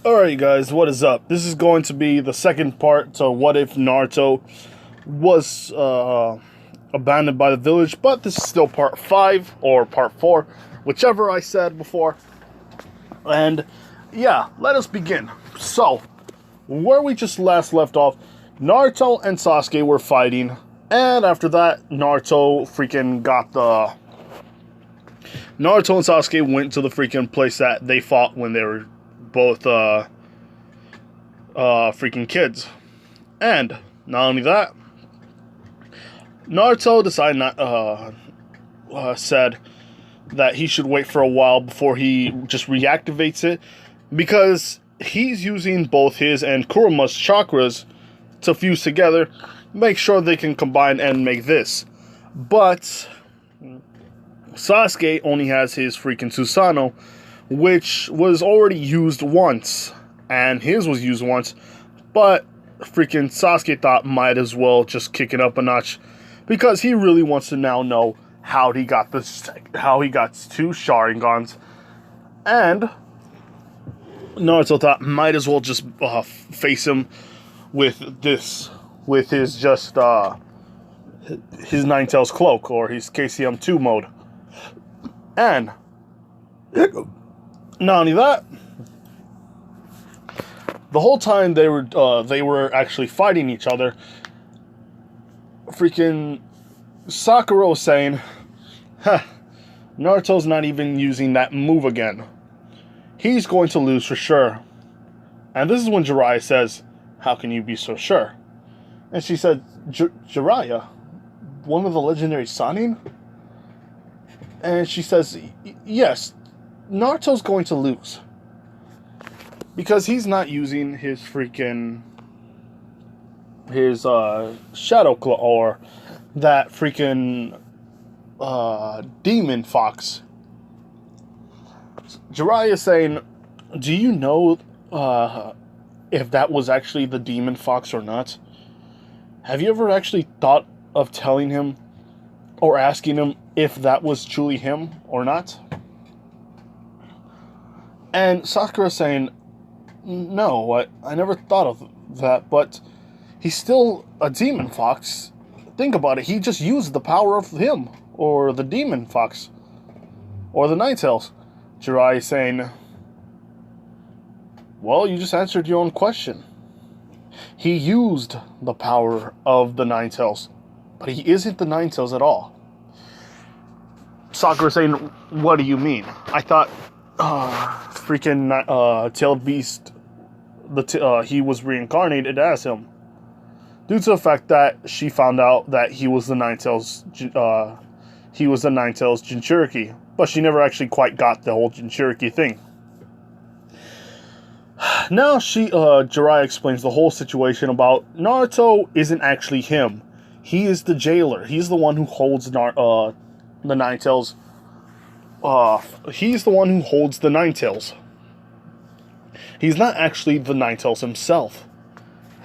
Alright guys, what is up? This is going to be the second part to what if Naruto was abandoned by the village, but this is still part 5 or part 4, whichever I said before. And yeah, let us begin. So, where we just last left off, Naruto and Sasuke were fighting, and after that, Naruto and Sasuke went to the freaking place that they fought when they were both freaking kids. And not only that, Naruto decided said that he should wait for a while before he just reactivates it, because he's using both his and Kuruma's chakras to fuse together, make sure they can combine and make this. But Sasuke only has his freaking Susanoo, which was already used once, and his was used once, but freaking Sasuke thought might as well just kick it up a notch, because he really wants to now know how he got two Sharingans, and Naruto thought might as well just face him with his his Nine Tails cloak, or his KCM2 mode. And not only that, the whole time they were actually fighting each other, freaking Sakura was saying, Naruto's not even using that move again. He's going to lose for sure. And this is when Jiraiya says, how can you be so sure? And she said, Jiraiya, one of the legendary Sannin? And she says, yes, Naruto's going to lose. Because he's not using his Shadow Claw, or that freaking Demon Fox. Jiraiya is saying, do you know if that was actually the Demon Fox or not? Have you ever actually thought of telling him or asking him if that was truly him or not? And Sakura saying, no, I never thought of that, but he's still a Demon Fox. Think about it, he just used the power of him, or the Demon Fox, or the Nine Tails. Jiraiya saying, well, you just answered your own question. He used the power of the Nine Tails, but he isn't the Nine Tails at all. Sakura saying, what do you mean? I thought Tailed Beast, he was reincarnated as him, due to the fact that she found out that he was the Nine Tails Jinchuriki, but she never actually quite got the whole Jinchuriki thing. Now Jiraiya explains the whole situation about Naruto isn't actually him. He is the jailer. He's the one who holds the Nine Tails. He's the one who holds the Nine Tails. He's not actually the Nine Tails himself.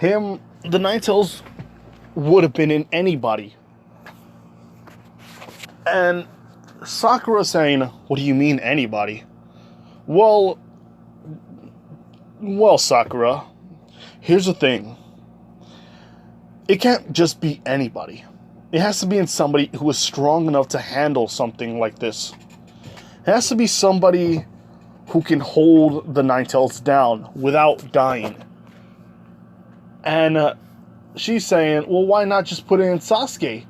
The Nine Tails would have been in anybody. And Sakura saying, what do you mean anybody? Well, Sakura, here's the thing. It can't just be anybody. It has to be in somebody who is strong enough to handle something like this. It has to be somebody who can hold the Nine Tails down without dying. And she's saying, well, why not just put it in Sasuke?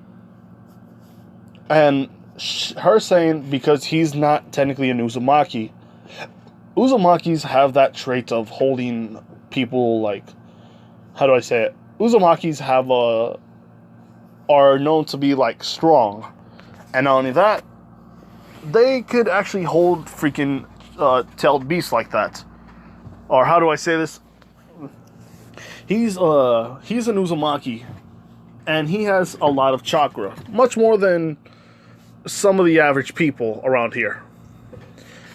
And her saying, because he's not technically an Uzumaki. Uzumakis have that trait of holding people, like, how do I say it? Uzumakis are known to be, like, strong. And not only that, they could actually hold freaking tailed beasts like that. Or how do I say this? He's an Uzumaki, and he has a lot of chakra, much more than some of the average people around here.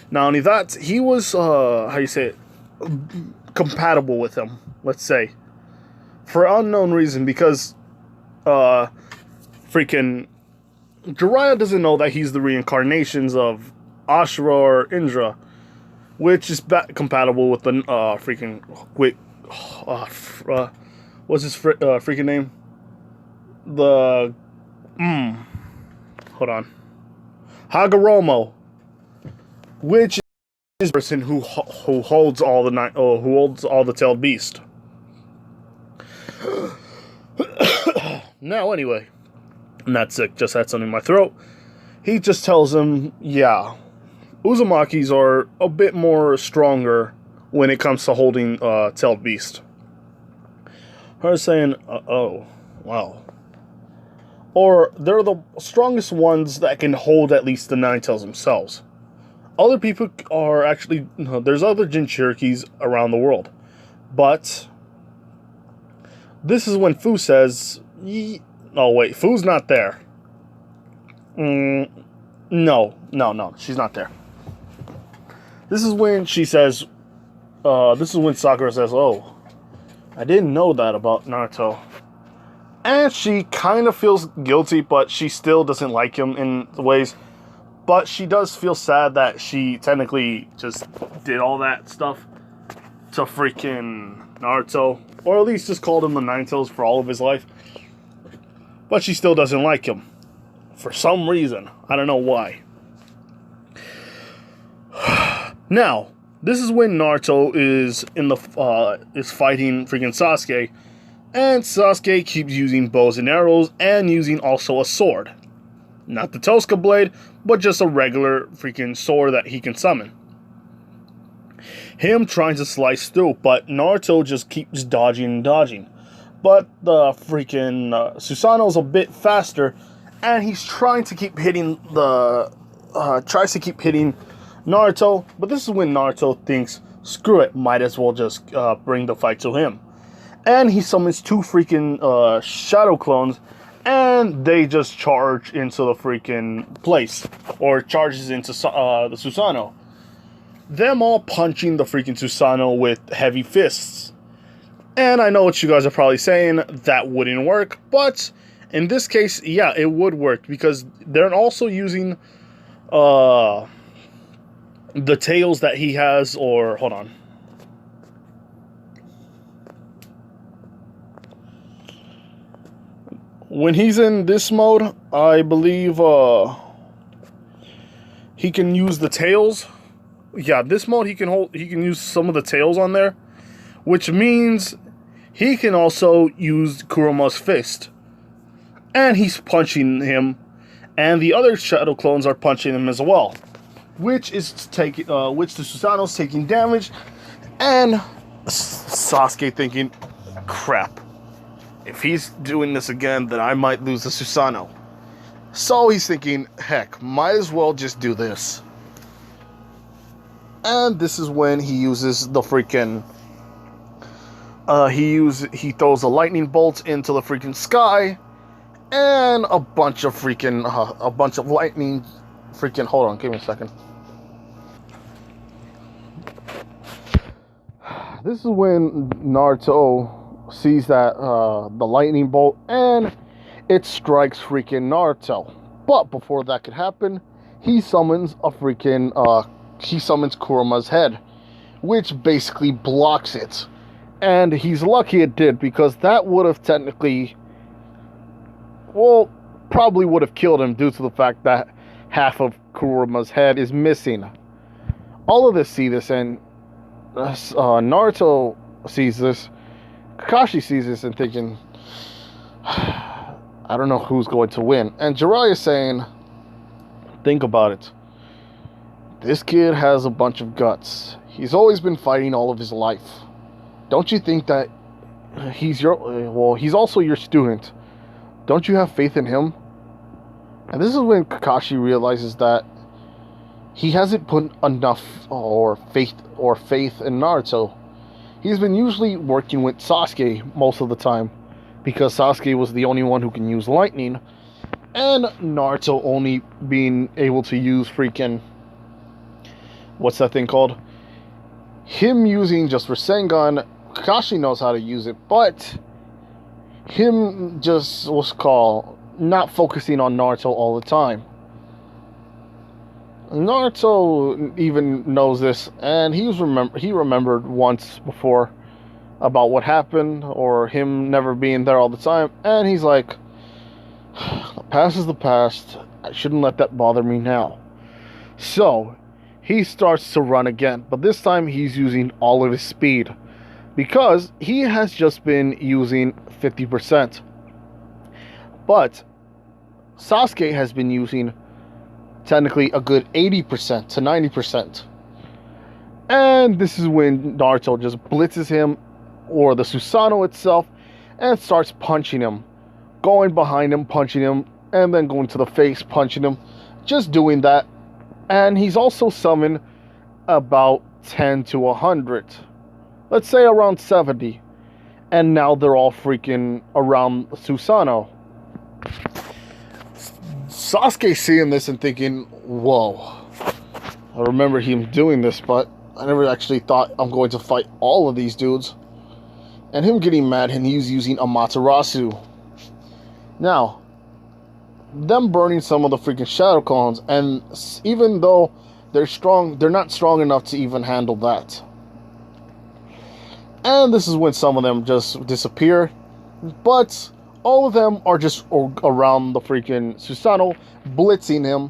Not only that, he was compatible with him, let's say, for unknown reason, because freaking Jiraiya doesn't know that he's the reincarnations of Ashura or Indra. which is compatible with the freaking quick. What's his freaking name? The hold on, Hagoromo, which is the person who holds all the who holds all the tailed beast. Now, anyway, I'm not sick. Just had something in my throat. He just tells him, yeah, Uzumakis are a bit more stronger when it comes to holding tailed beast. Her saying, oh, wow. Or they're the strongest ones that can hold at least the Nine Tails themselves. Other people are actually, there's other Jinchurikis around the world. But this is when Fu says, oh wait, Fu's not there. No, she's not there. This is when she says, this is when Sakura says, oh, I didn't know that about Naruto. And she kind of feels guilty, but she still doesn't like him in ways. But she does feel sad that she technically just did all that stuff to freaking Naruto. Or at least just called him the Nine Tails for all of his life. But she still doesn't like him. For some reason. I don't know why. Now, this is when Naruto is in the is fighting freaking Sasuke. And Sasuke keeps using bows and arrows and using also a sword. Not the Tosca blade, but just a regular freaking sword that he can summon. Him trying to slice through, but Naruto just keeps dodging and dodging. But the freaking Susanoo's a bit faster, and he's trying to keep hitting tries to keep hitting Naruto. But this is when Naruto thinks, screw it, might as well just bring the fight to him. And he summons two freaking shadow clones, and they just charge into the freaking place, or charges into the Susanoo. Them all punching the freaking Susanoo with heavy fists. And I know what you guys are probably saying, that wouldn't work, but in this case, yeah, it would work, because they're also using the tails that he has, or, hold on. When he's in this mode, I believe he can use the tails. Yeah, this mode he can use some of the tails on there, which means he can also use Kuruma's fist. And he's punching him, and the other shadow clones are punching him as well, which the Susanoo's taking damage, and Sasuke thinking, crap. If he's doing this again, then I might lose the Susanoo. So he's thinking, heck, might as well just do this. And this is when he uses the freaking... he throws a lightning bolt into the freaking sky, and a bunch of lightning freaking... Hold on, give me a second. This is when Naruto sees that the lightning bolt, and it strikes freaking Naruto. But before that could happen, he summons Kuruma's head, which basically blocks it. And he's lucky it did, because that would have technically, well, probably would have killed him due to the fact that half of Kuruma's head is missing. All of this see this, and Naruto sees this. Kakashi sees this and thinking, I don't know who's going to win. And Jiraiya is saying, think about it. This kid has a bunch of guts. He's always been fighting all of his life. Don't you think that he's also your student? Don't you have faith in him? And this is when Kakashi realizes that he hasn't put enough faith in Naruto. He's been usually working with Sasuke most of the time, because Sasuke was the only one who can use lightning, and Naruto only being able to use freaking... what's that thing called? Him using just Rasengan, Kakashi knows how to use it, but him just not focusing on Naruto all the time. Naruto even knows this, and he remembered once before about what happened, or him never being there all the time, and he's like, the past is the past. I shouldn't let that bother me now. So, he starts to run again, but this time he's using all of his speed, because he has just been using 50%. But Sasuke has been using technically a good 80% to 90%. And this is when Naruto just blitzes him, or the Susanoo itself, and starts punching him. Going behind him, punching him, and then going to the face, punching him. Just doing that. And he's also summoned about 10 to 100. Let's say around 70. And now they're all freaking around Susanoo. Sasuke seeing this and thinking, whoa. I remember him doing this, but I never actually thought I'm going to fight all of these dudes. And him getting mad, and he's using Amaterasu. Now, them burning some of the freaking shadow clones, and even though they're strong, they're not strong enough to even handle that. And this is when some of them just disappear, but all of them are just around the freaking Susanoo, blitzing him,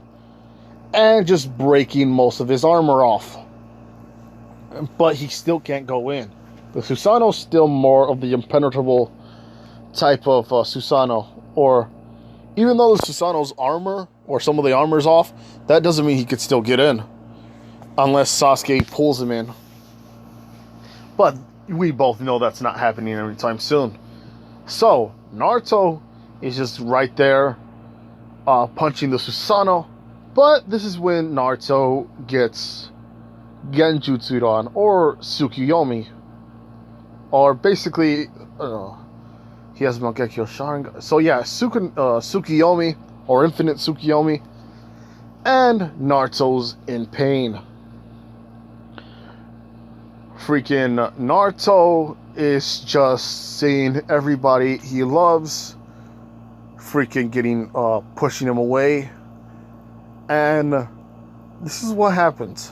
and just breaking most of his armor off. But he still can't go in. The Susanoo's still more of the impenetrable type of Susanoo. Or, even though the Susanoo's armor, or some of the armor's off, that doesn't mean he could still get in. Unless Sasuke pulls him in. But we both know that's not happening anytime soon. So, Naruto is just right there, punching the Susanoo. But this is when Naruto gets Genjutsu'd on, or Tsukuyomi. Or basically, he has Mangekyo Sharingan. So yeah, Tsukuyomi, or Infinite Tsukuyomi. And Naruto's in pain. Freaking Naruto is just seeing everybody he loves freaking getting, pushing him away. And this is what happens.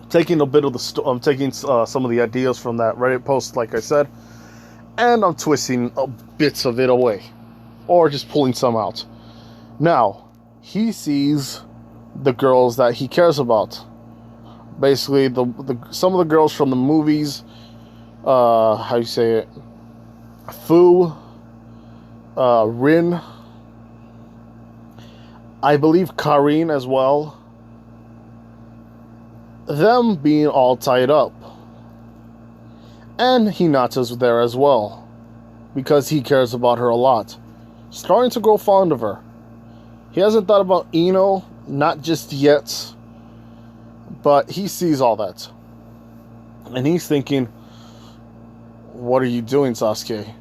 Taking a bit of I'm taking some of the ideas from that Reddit post, like I said, and I'm twisting bits of it away, or just pulling some out. Now, he sees the girls that he cares about. Basically, some of the girls from the movies, how you say it, Fu, Rin, I believe Karin as well. Them being all tied up. And Hinata's there as well, because he cares about her a lot. Starting to grow fond of her. He hasn't thought about Ino, not just yet, but he sees all that. And he's thinking, what are you doing, Sasuke?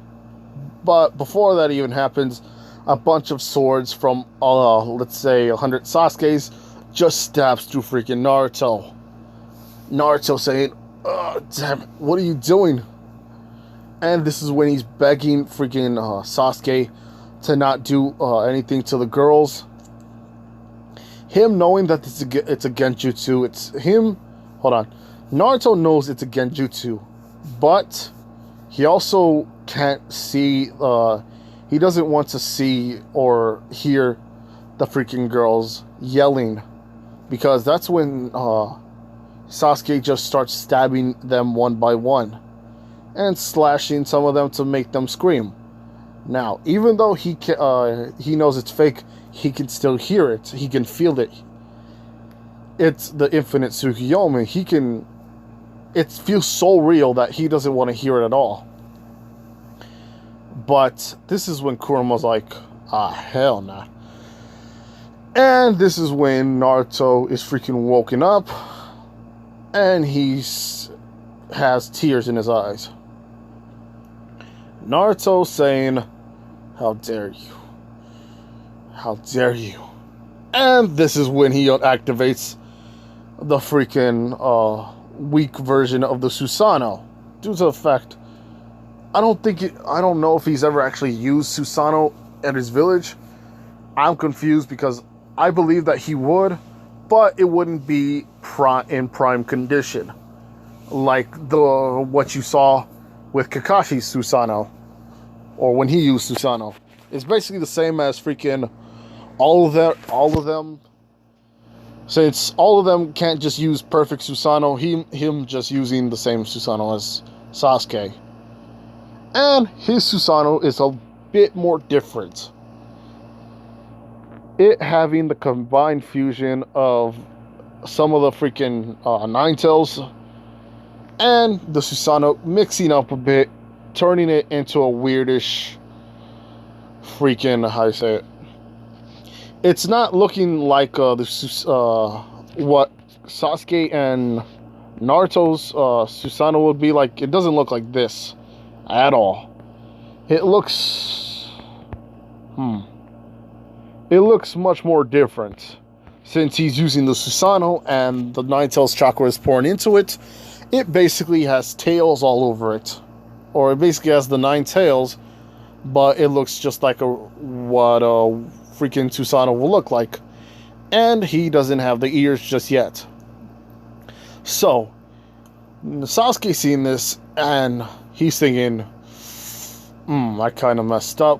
But before that even happens, a bunch of swords from, let's say, 100 Sasukes just stabs through freaking Naruto. Naruto saying, oh, damn it, what are you doing? And this is when he's begging freaking Sasuke to not do anything to the girls. Him knowing that it's a genjutsu. It's him. Hold on. Naruto knows it's a genjutsu, but he also can't see. He doesn't want to see or hear the freaking girls yelling, because that's when Sasuke just starts stabbing them one by one and slashing some of them to make them scream. Now, even though he knows it's fake, he can still hear it. He can feel it. It's the Infinite Tsukuyomi. It feels so real that he doesn't want to hear it at all. But this is when Kuruma's like, hell nah. And this is when Naruto is freaking woken up, and he has tears in his eyes. Naruto saying, how dare you? How dare you? And this is when he activates the freaking weak version of the Susanoo. Due to the fact, I don't know if he's ever actually used Susanoo at his village. I'm confused because I believe that he would, but it wouldn't be in prime condition, like what you saw with Kakashi's Susanoo, or when he used Susanoo. It's basically the same as freaking all of them. Since all of them can't just use perfect Susanoo, him just using the same Susanoo as Sasuke. And his Susanoo is a bit more different. It having the combined fusion of some of the freaking Ninetales and the Susanoo mixing up a bit, turning it into a weirdish freaking, how you say it? It's not looking like what Sasuke and Naruto's Susanoo would be like. It doesn't look like this at all. It looks it looks much more different, since he's using the Susanoo and the Ninetales chakra is pouring into it. It basically has tails all over it, or it basically has the 9 tails, but it looks just like what freaking Susanoo will look like, and he doesn't have the ears just yet. So Sasuke seeing this, and he's thinking, I kind of messed up.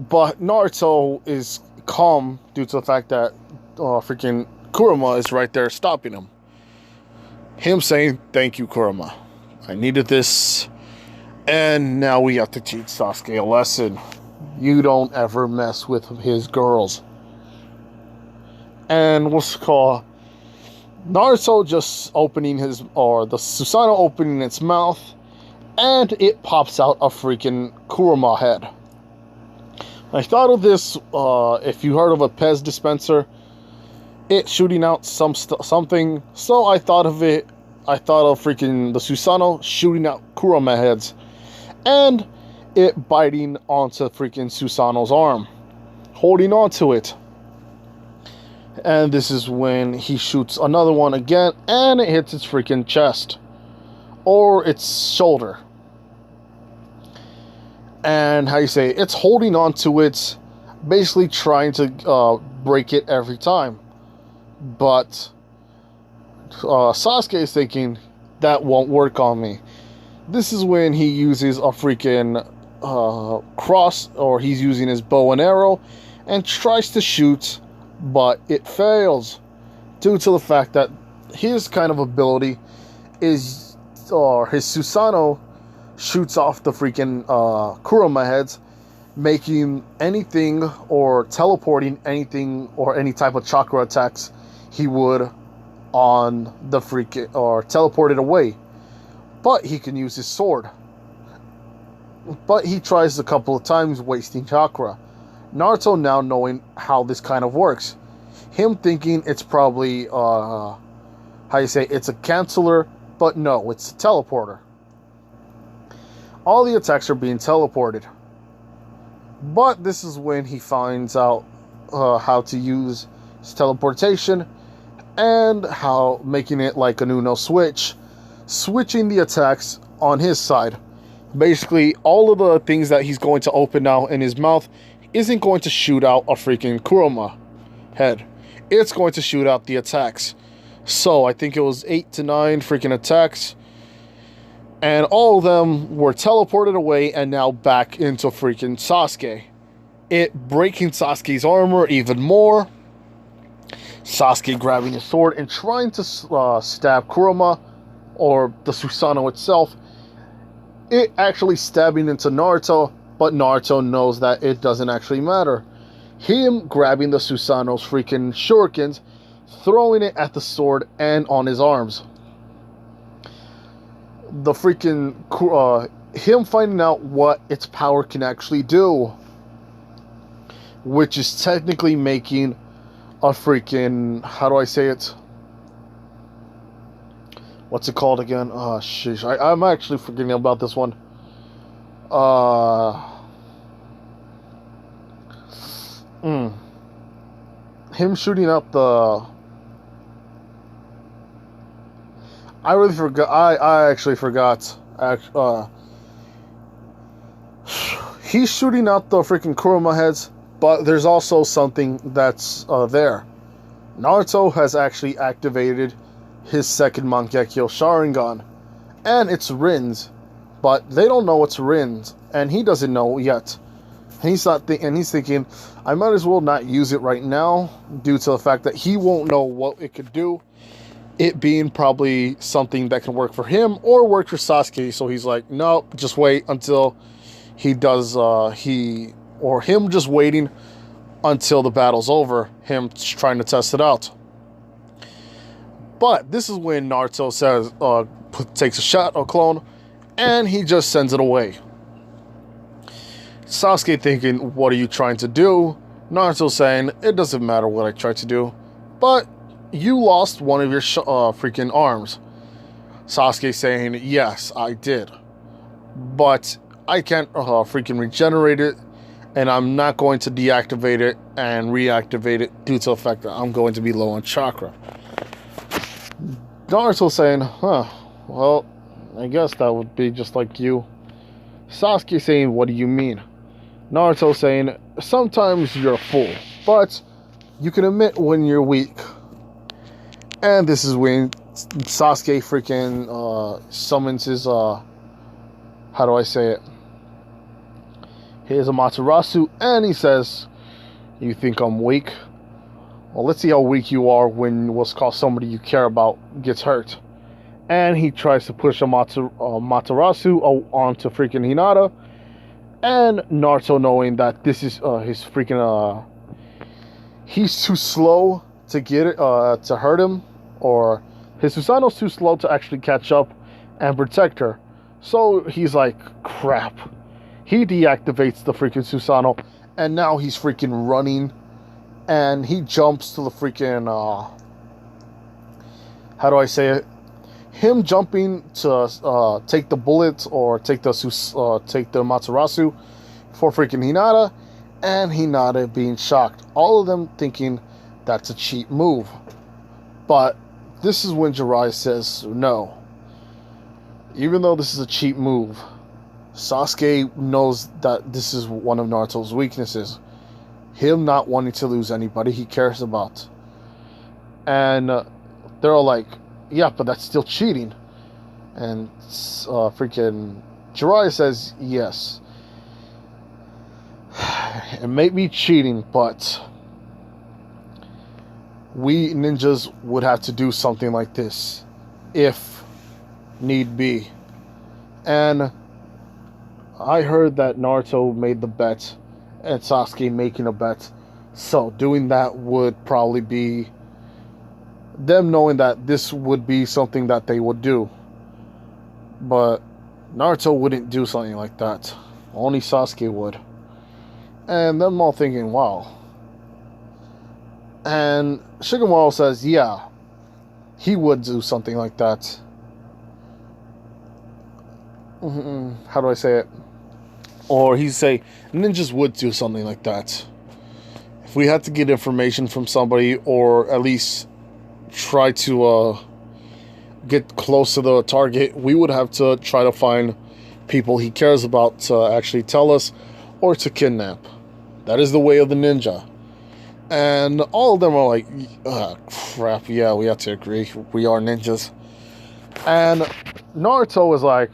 But Naruto is calm due to the fact that freaking Kurama is right there stopping him. Him saying, "Thank you, Kurama. I needed this, and now we have to teach Sasuke a lesson. You don't ever mess with his girls." And what's it called? Naruto just opening the Susanoo opening its mouth, and it pops out a freaking Kurama head. I thought of this, if you heard of a Pez dispenser, it shooting out something, so I thought of freaking the Susanoo shooting out Kurama heads, and it biting onto freaking Susanoo's arm, holding on to it. And this is when he shoots another one again, and it hits its freaking chest, or its shoulder. And how you say it, it's holding on to it, basically trying to break it every time. But Sasuke is thinking, that won't work on me. This is when he uses a freaking cross, or he's using his bow and arrow, and tries to shoot, but it fails, due to the fact that his kind of ability is, his Susanoo shoots off the freaking Kurama heads, making anything or teleporting anything or any type of chakra attacks he would on the freaking, or teleport it away. But he can use his sword. But he tries a couple of times, wasting chakra. Naruto now knowing how this kind of works. Him thinking it's probably, it's a canceller, but no, it's a teleporter. All the attacks are being teleported. But this is when he finds out how to use his teleportation, and how making it like an Uno switch, switching the attacks on his side. Basically, all of the things that he's going to open now in his mouth isn't going to shoot out a freaking Kurama head. It's going to shoot out the attacks. So I think it was 8 to 9 freaking attacks, and all of them were teleported away and now back into freaking Sasuke. It breaking Sasuke's armor even more. Sasuke grabbing his sword and trying to stab Kurama, or the Susanoo itself. It actually stabbing into Naruto, but Naruto knows that it doesn't actually matter. Him grabbing the Susanoo's freaking shurikens, throwing it at the sword and on his arms. The freaking him finding out what its power can actually do, which is technically making a freaking, how do I say it? What's it called again? Oh, sheesh. I'm actually forgetting about this one. Him shooting out the... I really forgot. I actually forgot. He's shooting out the freaking Kurama heads, but there's also something that's there. Naruto has actually activated his second Mangekyo Sharingan, and it's Rin's, but they don't know it's Rin's, and he doesn't know yet. And he's thinking, I might as well not use it right now, due to the fact that he won't know what it could do. It being probably something that can work for him or work for Sasuke. So he's like, no, just wait until he does. Him just waiting until the battle's over. Him trying to test it out. But this is when Naruto says, takes a shot, a clone, and he just sends it away. Sasuke thinking, what are you trying to do? Naruto saying, it doesn't matter what I tried to do, but you lost one of your freaking arms. Sasuke saying, yes, I did, but I can't freaking regenerate it, and I'm not going to deactivate it and reactivate it due to the fact that I'm going to be low on chakra. Naruto saying, well, I guess that would be just like you. Sasuke saying, what do you mean? Naruto saying, sometimes you're a fool, but you can admit when you're weak. And this is when Sasuke freaking summons his, how do I say it? His Amaterasu, and he says, you think I'm weak? Well, let's see how weak you are when what's called somebody you care about gets hurt. And he tries to push Amaterasu onto freaking Hinata. And Naruto, knowing that this is his freaking he's too slow to get it to hurt him, or his Susanoo's too slow to actually catch up and protect her. So he's like, crap. He deactivates the freaking Susanoo, and now he's freaking running, and he jumps to the freaking how do I say it? Him jumping to take the bullet or take the Matarasu for freaking Hinata, and Hinata being shocked. All of them thinking that's a cheat move. But this is when Jiraiya says no. Even though this is a cheat move, Sasuke knows that this is one of Naruto's weaknesses. Him not wanting to lose anybody he cares about. And they're all like, yeah, but that's still cheating. And freaking Jiraiya says, yes. It may be cheating, but we ninjas would have to do something like this if need be. And I heard that Naruto made the bet and Sasuke making a bet. So doing that would probably be them knowing that this would be something that they would do. But Naruto wouldn't do something like that. Only Sasuke would. And them all thinking, wow. And Shikamaru says, yeah, he would do something like that. How do I say it? Or he'd say, ninjas would do something like that. If we had to get information from somebody, or at least try to get close to the target, we would have to try to find people he cares about to actually tell us, or to kidnap. That is the way of the ninja. And all of them are like, crap, yeah, we have to agree. We are ninjas. And Naruto is like,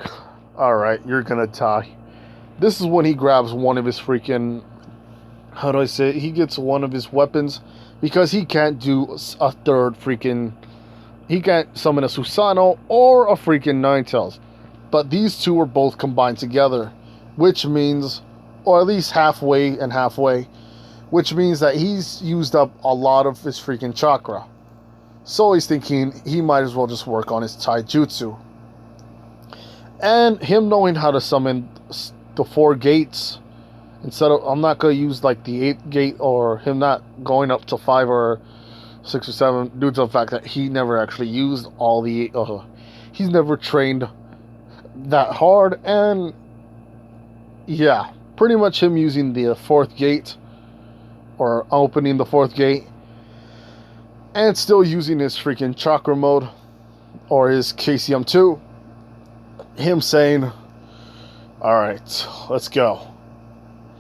alright, you're gonna die. This is when he grabs one of his freaking, how do I say it? He gets one of his weapons, because he can't do a third freaking, he can't summon a Susanoo or a freaking Ninetales. But these two are both combined together, which means, or at least halfway and halfway, which means that he's used up a lot of his freaking chakra. So he's thinking he might as well just work on his taijutsu. And him knowing how to summon the 4 gates, instead of, I'm not going to use like the 8th gate, or him not going up to 5 or 6 or 7, due to the fact that he never actually used all the, he's never trained that hard. And yeah, pretty much him using the 4th gate, or opening the 4th gate, and still using his freaking chakra mode, or his KCM2. Him saying, alright, let's go.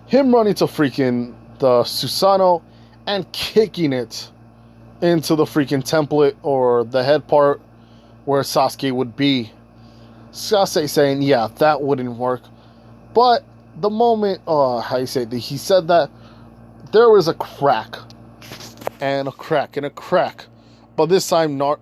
Him running to freaking the Susanoo and kicking it into the freaking template or the head part where Sasuke would be. Sasuke saying, yeah, that wouldn't work. But the moment, how you say it, he said that there was a crack and a crack and a crack. But this time, Naruto,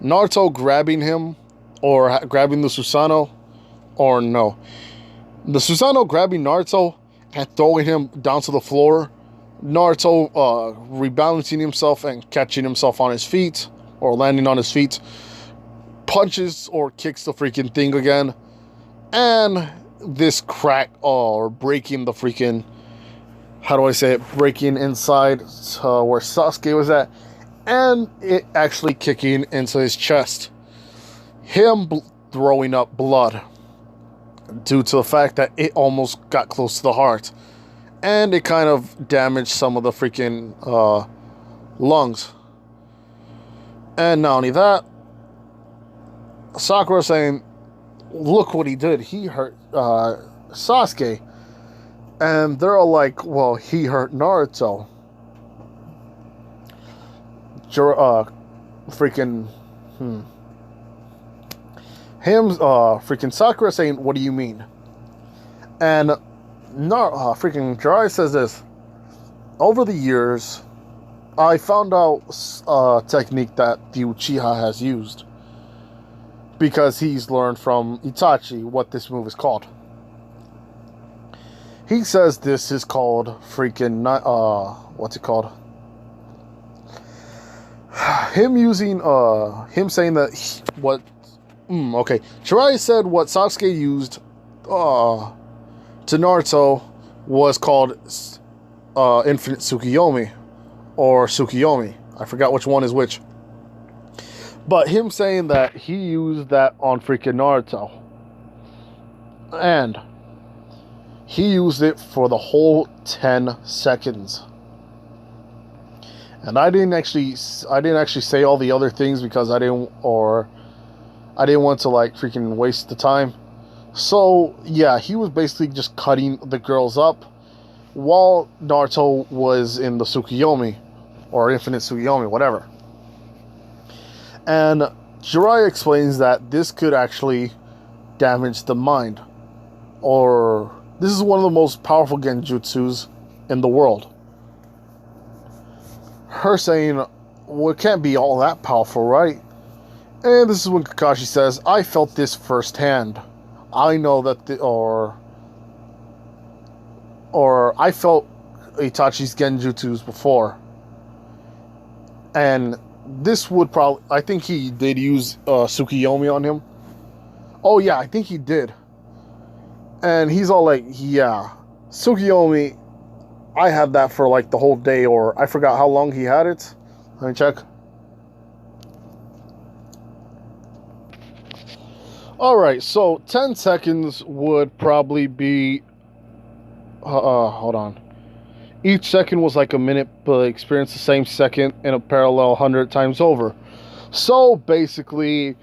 Naruto grabbing him or grabbing the Susanoo, or no. The Susanoo grabbing Naruto and throwing him down to the floor. Naruto rebalancing himself and catching himself on his feet, or landing on his feet, punches or kicks the freaking thing again, and this crack or breaking the freaking, how do I say it, breaking inside where Sasuke was at, and it actually kicking into his chest, him throwing up blood due to the fact that it almost got close to the heart. And it kind of damaged some of the freaking lungs. And not only that, Sakura saying, look what he did. He hurt Sasuke. And they're all like, well, he hurt Naruto. Freaking Sakura saying, what do you mean? And freaking Jiraiya says this. Over the years, I found out a technique that the Uchiha has used. Because he's learned from Itachi what this move is called. He says this is called freaking, what's it called? Him using, him saying that, Jiraiya said what Sasuke used, to Naruto was called Infinite Tsukiyomi, or Tsukiyomi. I forgot which one is which. But him saying that he used that on freaking Naruto. And he used it for the whole 10 seconds. And I didn't actually say all the other things because I didn't want to like freaking waste the time. So, yeah, he was basically just cutting the girls up while Naruto was in the Tsukiyomi, or Infinite Tsukiyomi, whatever. And Jiraiya explains that this could actually damage the mind. Or, this is one of the most powerful genjutsus in the world. Her saying, well, it can't be all that powerful, right? And this is when Kakashi says, I felt this firsthand. I know that or I felt Itachi's genjutsus before. And this would probably, I think he did use Tsukiyomi on him. Oh yeah, I think he did. And he's all like, yeah, Tsukiyomi, I had that for like the whole day, or I forgot how long he had it. Let me check. Alright, so 10 seconds would probably be... hold on. Each second was like a minute, but experience the same second in a parallel 100 times over. So, basically,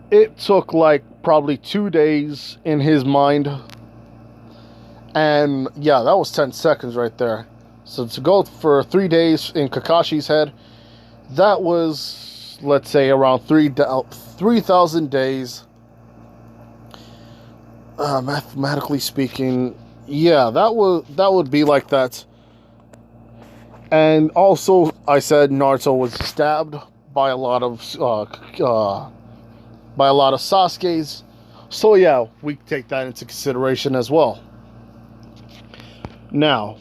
it took like probably 2 days in his mind. And, yeah, that was 10 seconds right there. So, to go for 3 days in Kakashi's head, that was, let's say, around 3,000 days. Mathematically speaking, yeah, that would be like that. And also, I said Naruto was stabbed by a lot of Sasuke's. So yeah, we take that into consideration as well. Now,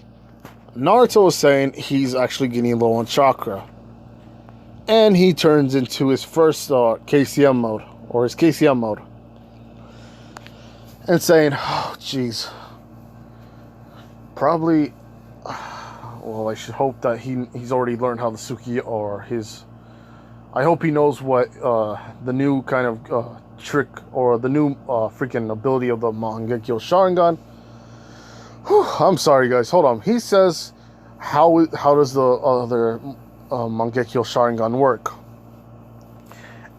Naruto is saying he's actually getting low on chakra. And he turns into his first KCM mode, or his KCM mode. And saying, oh, jeez. Probably, well, I should hope that he's already learned how the Suki, or his... I hope he knows what the new kind of trick, or the new freaking ability of the Mangekyo Sharingan. Whew, I'm sorry, guys. Hold on. He says, how does the other... Mangekyo Sharingan work?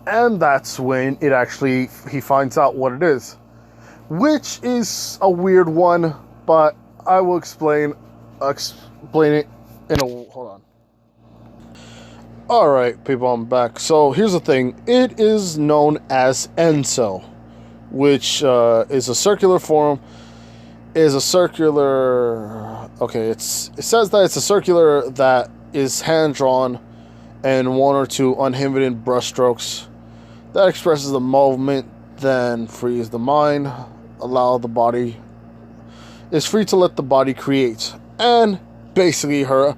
And that's when he finds out what it is. which is a weird one, but I will explain it in a... Hold on. Alright, people, I'm back. So, here's the thing. It is known as Enso, which is a circular form, is a circular... Okay, it says that it's a circular that is hand-drawn and one or two uninhibited brushstrokes that expresses the movement, then frees the mind, allow the body... is free to let the body create. And basically her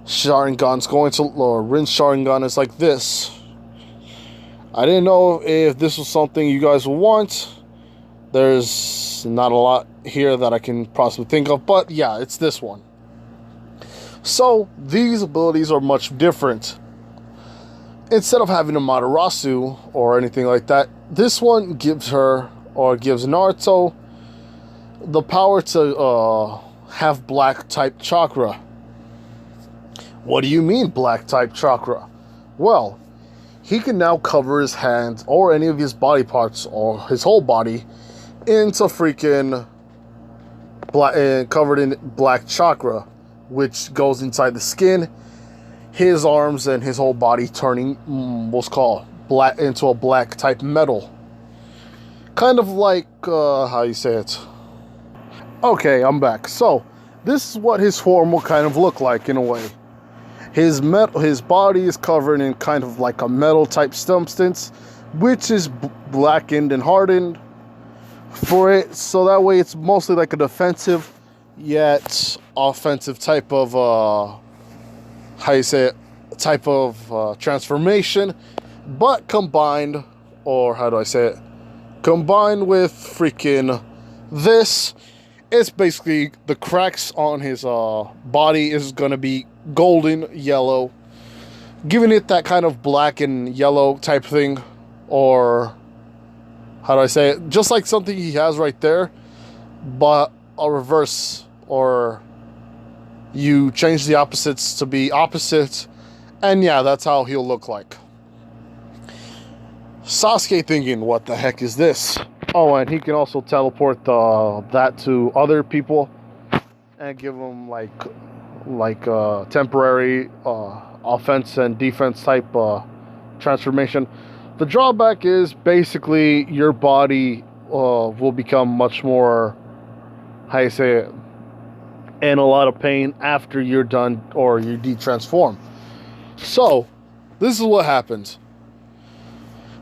Sharingan's going to... or Rin's Sharingan is like this. I didn't know if this was something you guys would want. There's not a lot here that I can possibly think of, but yeah, it's this one. So, these abilities are much different. Instead of having a Matarasu or anything like that, this one gives her, or gives Naruto, the power to have black type chakra. What do you mean black type chakra? Well, he can now cover his hands or any of his body parts or his whole body into freaking black, covered in black chakra, which goes inside the skin, his arms and his whole body turning what's called black into a black type metal. Kind of like how you say it. Okay, I'm back. So this is what his form will kind of look like in a way. His body is covered in kind of like a metal type substance, which is blackened and hardened for it. So that way it's mostly like a defensive yet offensive type of how you say it, type of transformation, but combined, or how do I say it, combined with freaking this, it's basically the cracks on his body is gonna be golden yellow, giving it that kind of black and yellow type thing, or how do I say it, just like something he has right there, but a reverse, or you change the opposites to be opposite, and yeah, that's how he'll look like. Sasuke thinking, what the heck is this? Oh, and he can also teleport that to other people and give them like temporary offense and defense type transformation. The drawback is basically your body will become much more, how you say it, in a lot of pain after you're done or you de-transform. So, this is what happens.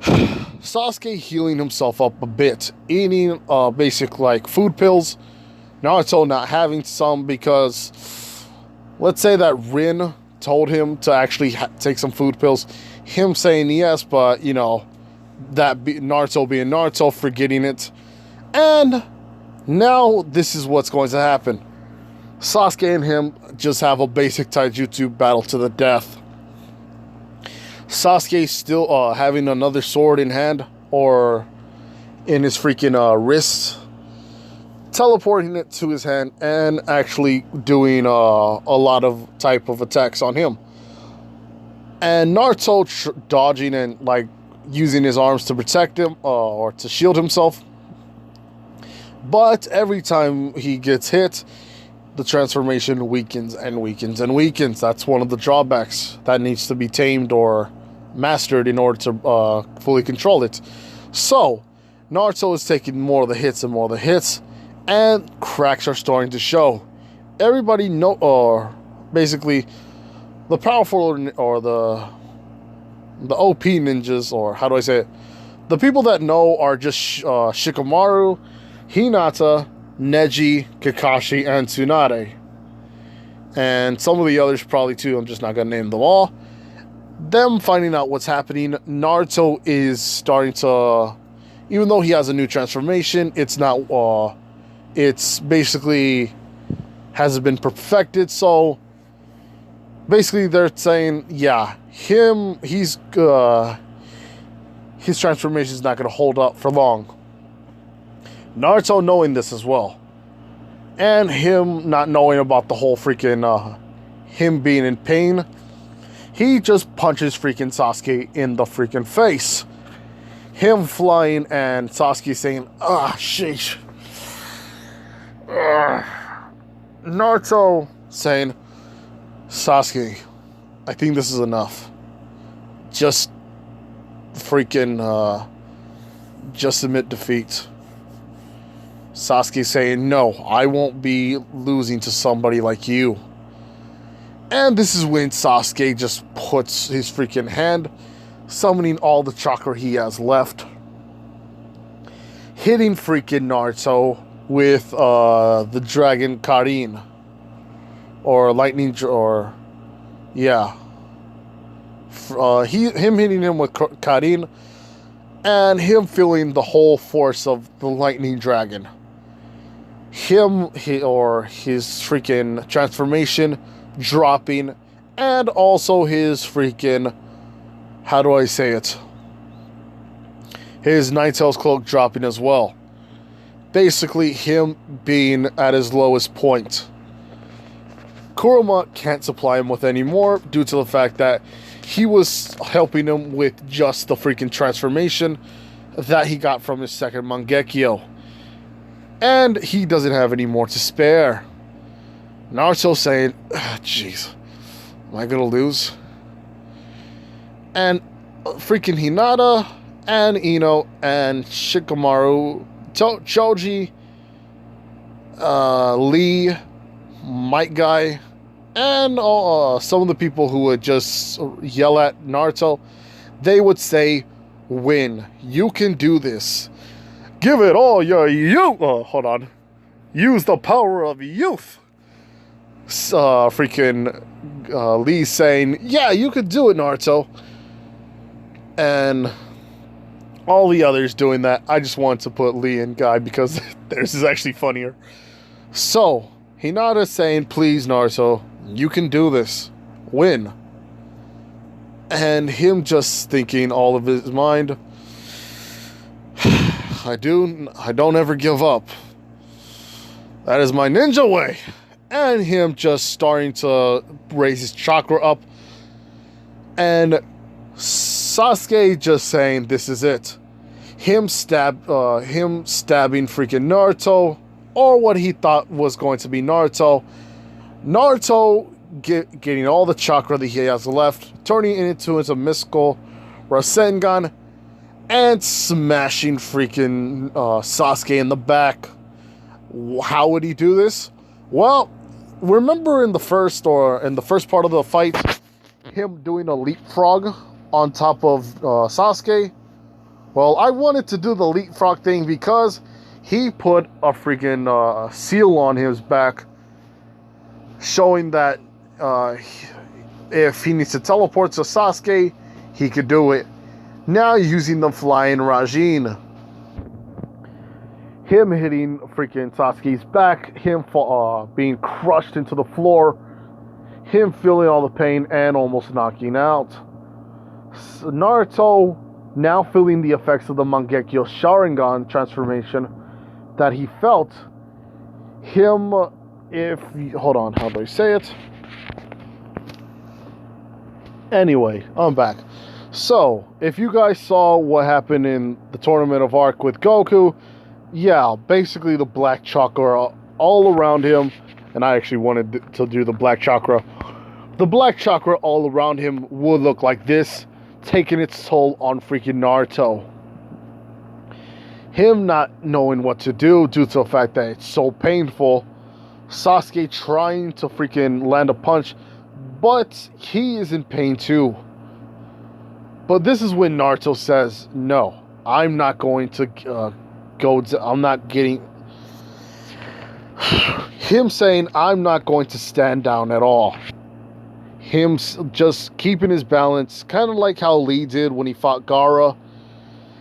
Sasuke healing himself up a bit, eating basic like food pills. Naruto not having some because, let's say that Rin told him to actually take some food pills. Him saying yes, but you know, Naruto being Naruto, forgetting it. And now this is what's going to happen. Sasuke and him just have a basic taijutsu battle to the death. Sasuke still having another sword in hand or in his freaking wrist, teleporting it to his hand and actually doing a lot of type of attacks on him. And Naruto dodging and like using his arms to protect him or to shield himself. But every time he gets hit, the transformation weakens and weakens and weakens. That's one of the drawbacks that needs to be tamed or mastered in order to fully control it. So Naruto is taking more of the hits and more of the hits, and cracks are starting to show. Everybody know, or basically the powerful or the OP ninjas, or how do I say it, the people that know are just Shikamaru, Hinata, Neji, Kakashi, and Tsunade. And some of the others probably too, I'm just not going to name them all. Them finding out what's happening, Naruto is starting to, even though he has a new transformation, it's not, it's basically hasn't been perfected. So basically they're saying, yeah, his transformation is not going to hold up for long. Naruto knowing this as well, and him not knowing about the whole freaking him being in pain, he just punches freaking Sasuke in the freaking face. him flying and Sasuke saying, "Ah, sheesh." Naruto saying, "Sasuke, I think this is enough. Just just admit defeat." Sasuke saying, "No, I won't be losing to somebody like you." And this is when Sasuke just puts his freaking hand, summoning all the chakra he has left, hitting freaking Naruto with the dragon Karin, or lightning, or yeah, him hitting him with Karin, and him feeling the whole force of the lightning dragon. His freaking transformation dropping, and also his freaking, how do I say it? His Nine Tails cloak dropping as well. Basically, him being at his lowest point. Kurama can't supply him with any more due to the fact that he was helping him with just the freaking transformation that he got from his second Mangekyo. And he doesn't have any more to spare. Naruto saying, "Jeez, am I gonna lose?" And freaking Hinata and Ino and Shikamaru, Choji, Lee, Might Guy, and some of the people who would just yell at Naruto, they would say, "Win, you can do this. Give it all your youth." Hold on. Use the power of youth. Lee saying, "Yeah, you could do it, Naruto." And all the others doing that. I just wanted to put Lee and Guy because theirs is actually funnier. So, Hinata saying, "Please, Naruto, you can do this. Win." And him just thinking all of his mind, I don't ever give up. That is my ninja way." And him just starting to raise his chakra up. And Sasuke just saying, "This is it." Him stabbing freaking Naruto, or what he thought was going to be Naruto. Naruto getting all the chakra that he has left, turning it into his mystical Rasengan, and smashing freaking Sasuke in the back. How would he do this? Well, remember in the first part of the fight, him doing a leapfrog on top of Sasuke? Well, I wanted to do the leapfrog thing because he put a freaking seal on his back, showing that if he needs to teleport to Sasuke, he could do it. Now using the flying Rajin. Him hitting freaking Sasuke's back, him being crushed into the floor, him feeling all the pain and almost knocking out. Naruto now feeling the effects of the Mangekyo Sharingan transformation that he felt. Hold on, how do I say it? Anyway, I'm back. So, if you guys saw what happened in the Tournament of Arc with Goku, yeah, basically the black chakra all around him, and I actually wanted to do the black chakra. The black chakra all around him would look like this, taking its toll on freaking Naruto. Him not knowing what to do due to the fact that it's so painful. Sasuke trying to freaking land a punch, but he is in pain too. But this is when Naruto says, "No, I'm not going to I'm not getting..." Him saying, "I'm not going to stand down at all." Him just keeping his balance, kind of like how Lee did when he fought Gaara.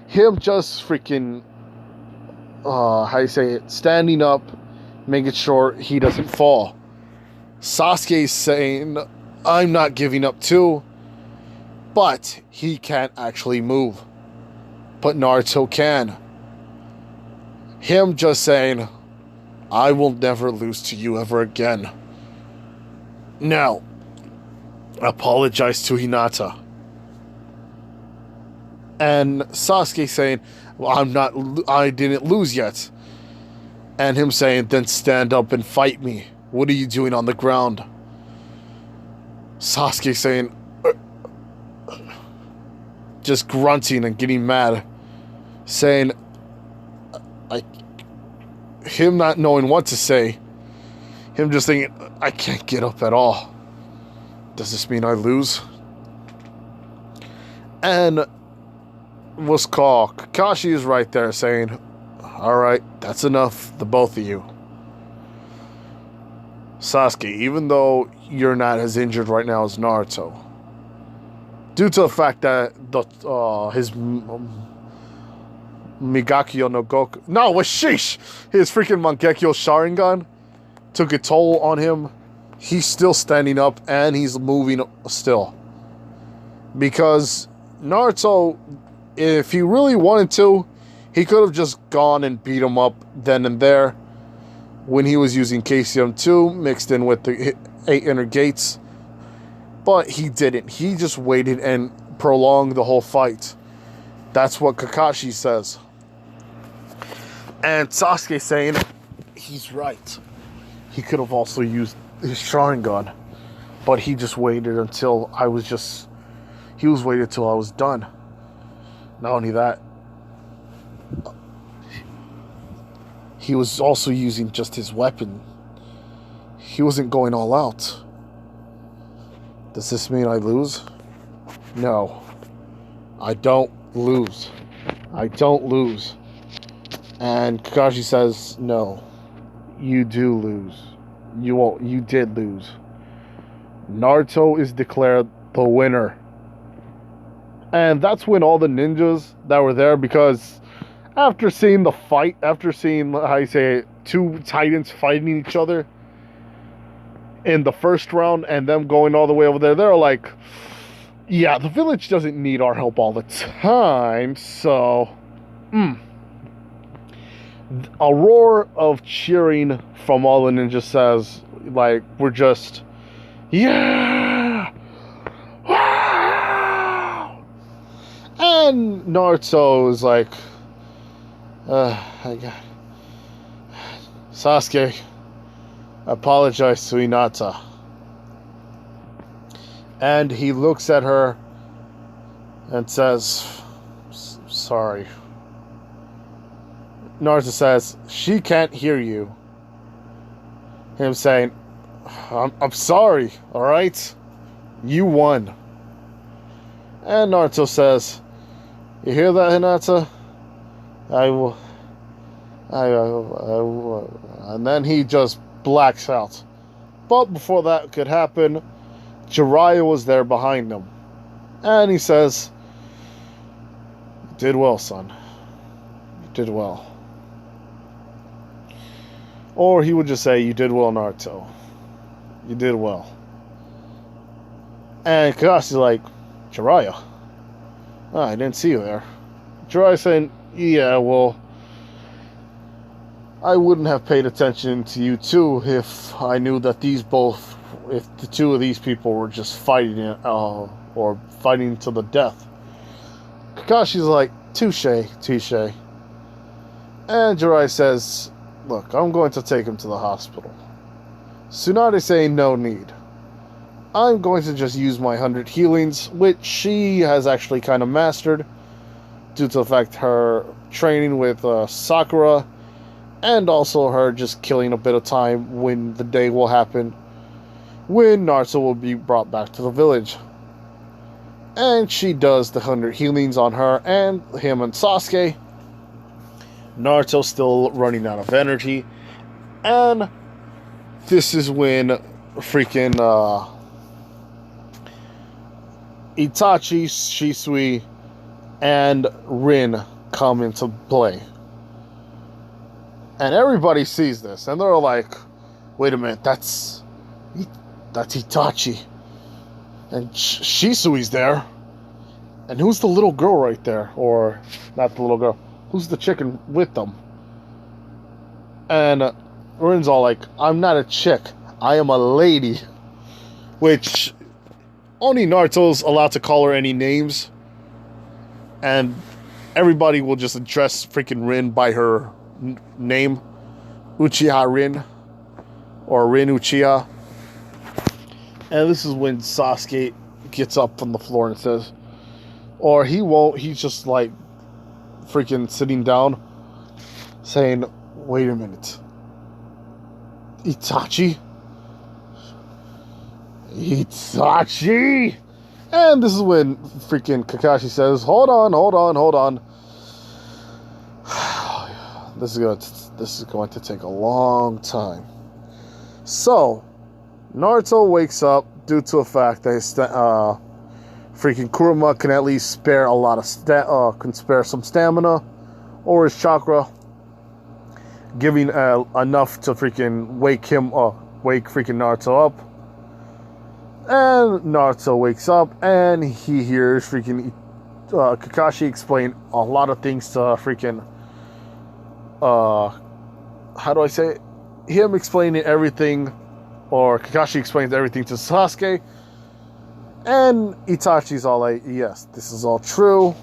Him just freaking, standing up, making sure he doesn't fall. Sasuke's saying, "I'm not giving up too," but he can't actually move. But Naruto can. Him just saying, "I will never lose to you ever again. Now, apologize to Hinata." And Sasuke saying, well, I didn't lose yet. And him saying, then stand up and fight me. What are you doing on the ground? Sasuke saying, just grunting and getting mad. Saying, him not knowing what to say. Him just thinking, I can't get up at all. Does this mean I lose? And what's called Kakashi is right there saying, alright, that's enough, the both of you. Sasuke, even though you're not as injured right now as Naruto, due to the fact that his Migakyo no Goku, no, was sheesh, his freaking Mangekyo Sharingan took a toll on him, he's still standing up and he's moving still. Because Naruto, if he really wanted to, he could have just gone and beat him up then and there when he was using KCM2 mixed in with the 8 inner gates. But he didn't. He just waited and prolonged the whole fight. That's what Kakashi says. And Sasuke saying, he's right. He could have also used his Sharingan. But he just waited until I was just... He was waited till I was done. Not only that, he was also using just his weapon. He wasn't going all out. Does this mean I lose? No. I don't lose. I don't lose. And Kakashi says, no. You do lose. You did lose. Naruto is declared the winner. And that's when all the ninjas that were there, because after seeing the fight, after seeing, how you say, 2 titans fighting each other in the first round and them going all the way over there, they're like, yeah, the village doesn't need our help all the time, so... A roar of cheering from all the ninjas says, like, we're just, yeah! Wow! And Naruto is like, I got... Sasuke, apologize to Hinata. And he looks at her and says, sorry. Naruto says, she can't hear you. Him saying, I'm sorry, alright? You won. And Naruto says, you hear that, Hinata? I will. And then he just blacks out. But before that could happen, Jiraiya was there behind him. And he says, you did well, son. You did well. Or he would just say, you did well, Naruto. You did well. And Kakashi's like, Jiraiya? Oh, I didn't see you there. Jiraiya saying, yeah, well, I wouldn't have paid attention to you too if I knew that if the 2 of these people were just fighting or fighting to the death. Kakashi's like, touche, touche. And Jiraiya says, look, I'm going to take him to the hospital. Tsunade saying no need. I'm going to just use my 100 healings, which she has actually kind of mastered due to the fact her training with Sakura, and also her just killing a bit of time when the day will happen when Naruto will be brought back to the village. And she does the 100 healings on her and him and Sasuke. Naruto's still running out of energy. And this is when freaking Itachi, Shisui, and Rin come into play. And everybody sees this. And they're like, wait a minute, that's Itachi. And Shisui's there. And who's the little girl right there? Or, not the little girl. Who's the chicken with them? And Rin's all like, I'm not a chick. I am a lady. Which, only Naruto's allowed to call her any names. and everybody will just address freaking Rin by her name, Uchiha Rin, or Rin Uchiha. And this is when Sasuke gets up from the floor and says, or he won't, he's just like freaking sitting down, saying, wait a minute, Itachi? And this is when freaking Kakashi says, hold on. This is going to take a long time. So, Naruto wakes up due to the fact that his freaking Kurama can at least spare a lot of can spare some stamina or his chakra, giving enough to freaking wake freaking Naruto up. And Naruto wakes up and he hears freaking Kakashi explain a lot of things to freaking how do I say it? Him explaining everything, or Kakashi explains everything to Sasuke, and Itachi's all like, yes, this is all true.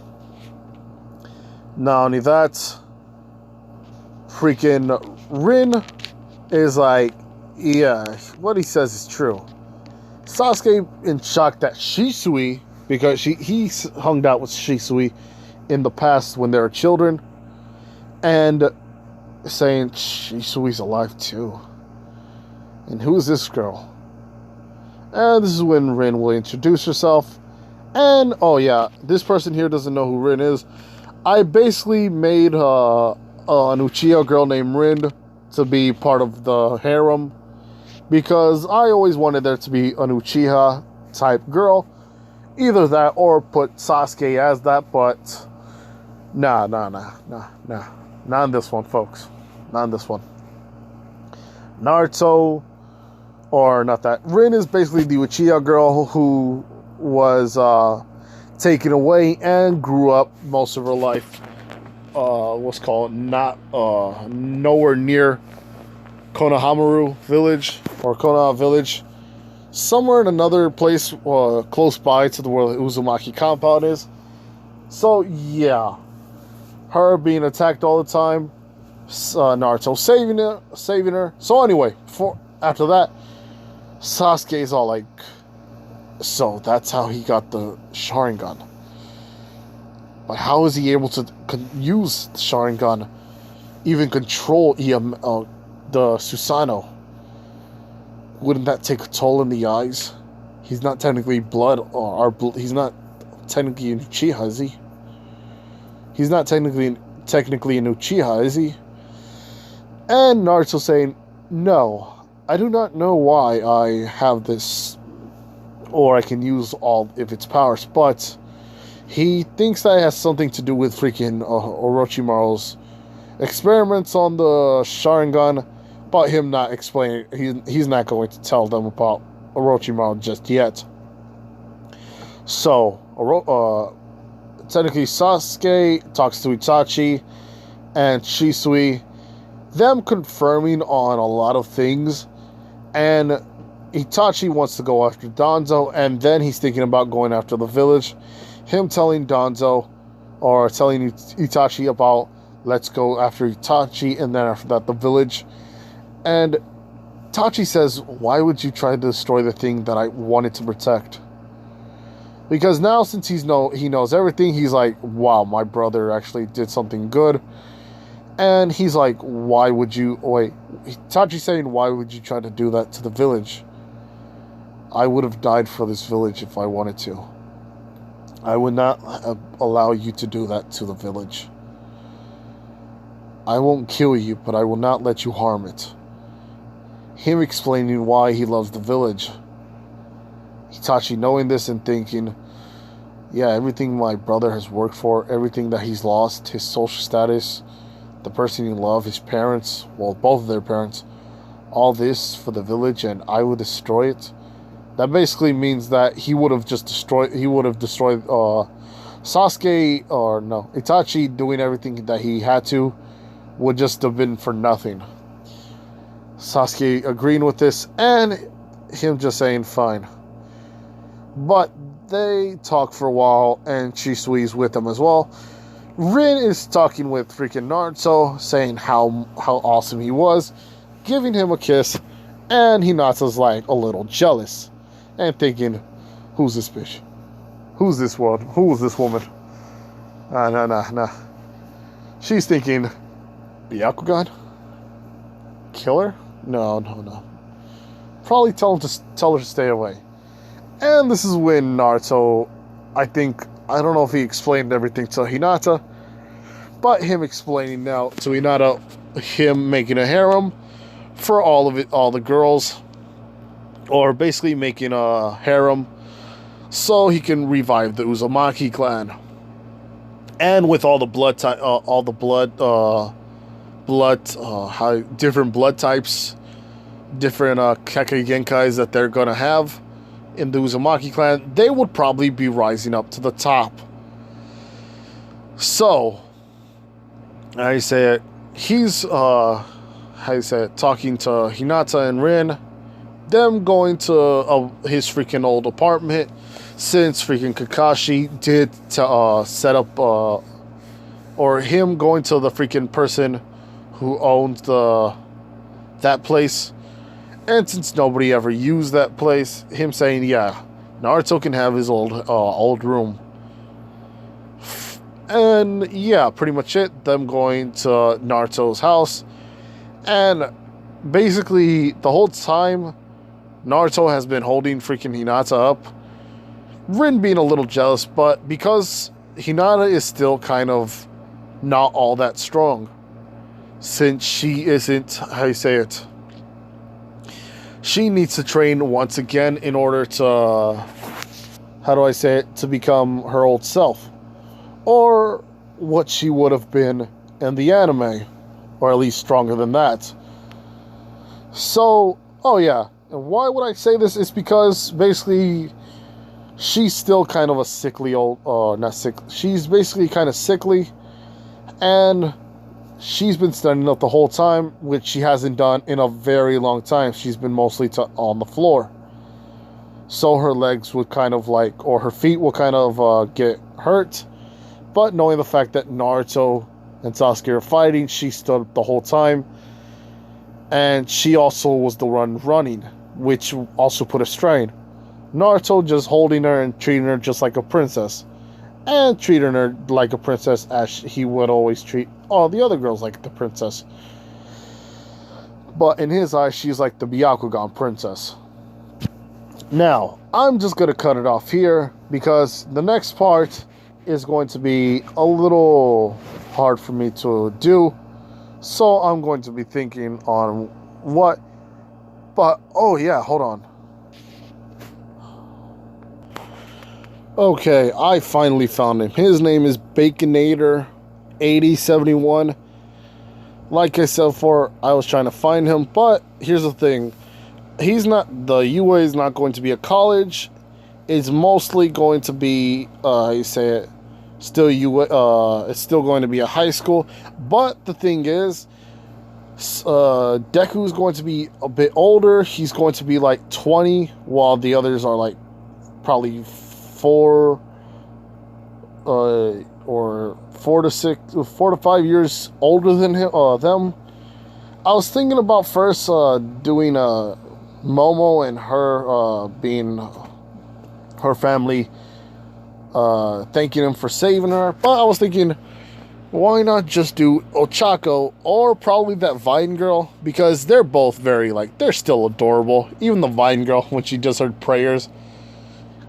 Not only that, freaking Rin is like, yeah, what he says is true. Sasuke in shock that Shisui, because he hung out with Shisui in the past when they were children, and saying Shisui's alive too. And who is this girl? And this is when Rin will introduce herself. And, oh yeah, this person here doesn't know who Rin is. I basically made an Uchiha girl named Rin to be part of the harem, because I always wanted there to be an Uchiha type girl. Either that or put Sasuke as that, but nah. Not in this one, folks. Not in this one. Naruto, or not that. Rin is basically the Uchiha girl who was taken away and grew up most of her life. Nowhere near Konohamaru village, or Konoha village. Somewhere in another place close by to where the Uzumaki compound is. So, yeah. Her being attacked all the time. Naruto saving her. So anyway, after that, Sasuke's all like, so that's how he got the Sharingan. But how is he able to use the Sharingan, even control the Susanoo? Wouldn't that take a toll in the eyes? He's not technically he's not technically an Uchiha, is he? He's not technically an Uchiha, is he? And Naruto saying, no, I do not know why I have this, or I can use all of its powers, but he thinks that it has something to do with freaking Orochimaru's experiments on the Sharingan, but him not explaining, he's not going to tell them about Orochimaru just yet. So, technically Sasuke talks to Itachi and Shisui, them confirming on a lot of things, and Itachi wants to go after Danzo, and then he's thinking about going after the village. Him telling Danzo, or telling Itachi about, let's go after Itachi, and then after that the village. And Itachi says, why would you try to destroy the thing that I wanted to protect? Because now, since he knows everything, he's like, wow, my brother actually did something good. And he's like, why would you... Wait, Itachi's saying, why would you try to do that to the village? I would have died for this village if I wanted to. I would not allow you to do that to the village. I won't kill you, but I will not let you harm it. Him explaining why he loves the village. Itachi knowing this and thinking, yeah, everything my brother has worked for, everything that he's lost, his social status, the person he loved, his parents, well, both of their parents, all this for the village, and I would destroy it. That basically means that he would have destroyed Sasuke, or no, Itachi doing everything that he had to would just have been for nothing. Sasuke agreeing with this, and him just saying, fine. But they talk for a while, and Chisui's with them as well. Rin is talking with freaking Naruto, saying how awesome he was, giving him a kiss, and Hinata's like a little jealous, and thinking, who's this bitch? Who's this world? Who is this woman? Nah. She's thinking, Byakugan? Kill her? No. Probably tell her to stay away. And this is when Naruto, I don't know if he explained everything to Hinata, but him explaining now to Hinata, him making a harem for all the girls, or basically making a harem so he can revive the Uzumaki clan. And with all the different blood types, different Kekkei Genkais that they're gonna have in the Uzumaki clan, they would probably be rising up to the top. So, he's talking to Hinata and Rin, them going to his freaking old apartment, since freaking Kakashi did set up, or him going to the freaking person who owns that place, and since nobody ever used that place, him saying, yeah, Naruto can have his old room. And yeah, pretty much it. Them going to Naruto's house, and basically the whole time Naruto has been holding freaking Hinata up. Rin being a little jealous, but because Hinata is still kind of not all that strong, since she isn't, she needs to train once again in order to, to become her old self, or what she would have been in the anime, or at least stronger than that. So, oh yeah, and why would I say this? It's because basically she's still kind of a sickly she's basically kind of sickly, and she's been standing up the whole time, which she hasn't done in a very long time. She's been mostly on the floor. So her legs would kind of or her feet will kind of get hurt. But knowing the fact that Naruto and Sasuke are fighting, she stood up the whole time. And she also was the one running, which also put a strain. Naruto just holding her and treating her just like a princess. And treating her like a princess as he would always treat all the other girls like the princess. But in his eyes, she's like the Byakugan princess. Now, I'm just going to cut it off here, because the next part is going to be a little hard for me to do. So I'm going to be thinking on what. But, oh yeah, hold on. Okay, I finally found him. His name is Baconator8071. Like I said before, I was trying to find him, but here's the thing. The UA is not going to be a college. It's mostly going to be, still UA, it's still going to be a high school. But the thing is, Deku's going to be a bit older. He's going to be like 20, while the others are like probably 4 to 5 years older than them. I was thinking about first doing Momo and her being her family, thanking him for saving her. But I was thinking, why not just do Ochako or probably that Vine girl, because they're both very they're still adorable. Even the Vine girl, when she does her prayers.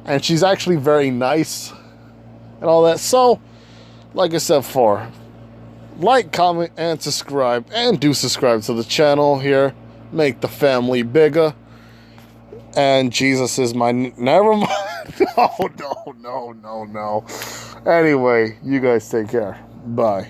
And she's actually very nice and all that. So, like I said before, like, comment, and subscribe. And do subscribe to the channel here. Make the family bigger. And Jesus is my... Never mind. No. Anyway, you guys take care. Bye.